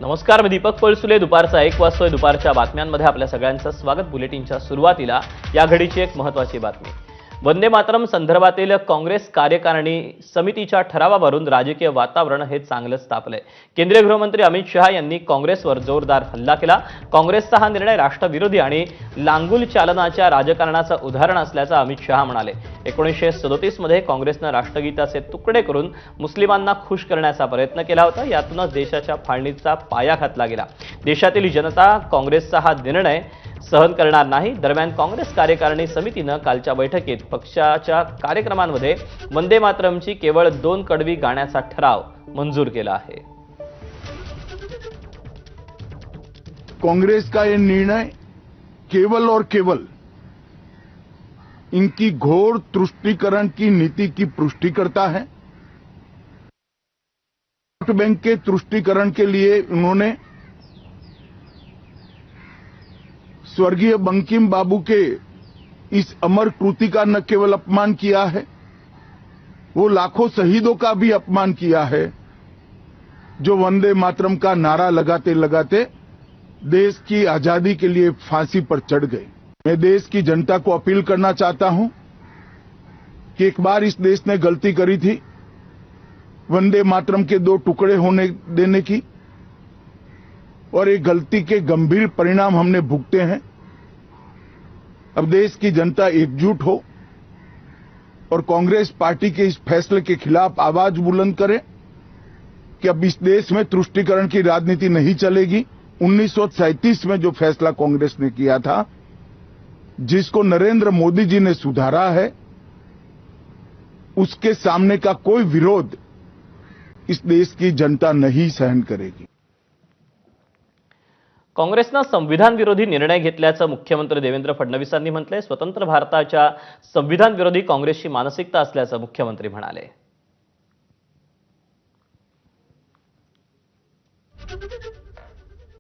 नमस्कार, मी दीपक पळसुले. दुपारचा 1 वाजतोय. दुपारच्या बातम्यांमध्ये आपल्या सगळ्यांचं स्वागत. बुलेटिनच्या सुरुवातीला या घडीची एक महत्त्वाची बातमी. वंदे मातरम संदर्भातील काँग्रेस कार्यकारिणी समितीच्या ठरावावरून राजकीय वातावरण हे चांगलंच तापलंय. केंद्रीय गृहमंत्री अमित शहा यांनी काँग्रेसवर जोरदार हल्ला केला. काँग्रेसचा हा निर्णय राष्ट्रविरोधी आणि लांगुल चालनाच्या राजकारणाचं उदाहरण असल्याचं अमित शहा म्हणाले. 1937 मध्ये काँग्रेसनं राष्ट्रगीताचे तुकडे करून मुस्लिमांना खुश करण्याचा प्रयत्न केला होता. यातूनच देशाच्या फाळणीचा पाया घातला गेला. देशातील जनता काँग्रेसचा हा निर्णय सहन करणार नाही. दरम्यान काँग्रेस कार्यकारिणी समितीनं कालच्या बैठकीत पक्षाच्या कार्यक्रमांमध्ये वंदे मातरमची केवळ 2 कडवी गाण्याचा ठराव मंजूर केला आहे. कांग्रेस का ये निर्णय केवल और केवल इनकी घोर तुष्टीकरण की नीति की पुष्टि करता है। वोट बैंक के तुष्टीकरण के लिए उन्होंने स्वर्गीय बंकिम बाबू के इस अमर कृति का न केवल अपमान किया है, वो लाखों शहीदों का भी अपमान किया है, जो वंदे मातरम का नारा लगाते लगाते देश की आजादी के लिए फांसी पर चढ़ गए। मैं देश की जनता को अपील करना चाहता हूं कि एक बार इस देश ने गलती करी थी वंदे मातरम के 2 टुकड़े होने देने की, और एक गलती के गंभीर परिणाम हमने भुगते हैं। अब देश की जनता एकजुट हो और कांग्रेस पार्टी के इस फैसले के खिलाफ आवाज बुलंद करे कि अब इस देश में तुष्टीकरण की राजनीति नहीं चलेगी। 1937 में जो फैसला कांग्रेस ने किया था, जिसको नरेंद्र मोदी जी ने सुधारा है, उसके सामने का कोई विरोध इस देश की जनता नहीं सहन करेगी। काँग्रेसनं संविधान विरोधी निर्णय घेतल्याचं मुख्यमंत्री देवेंद्र फडणवीसांनी म्हटलंय. स्वतंत्र भारताच्या संविधान विरोधी काँग्रेसची मानसिकता असल्याचं मुख्यमंत्री म्हणाले.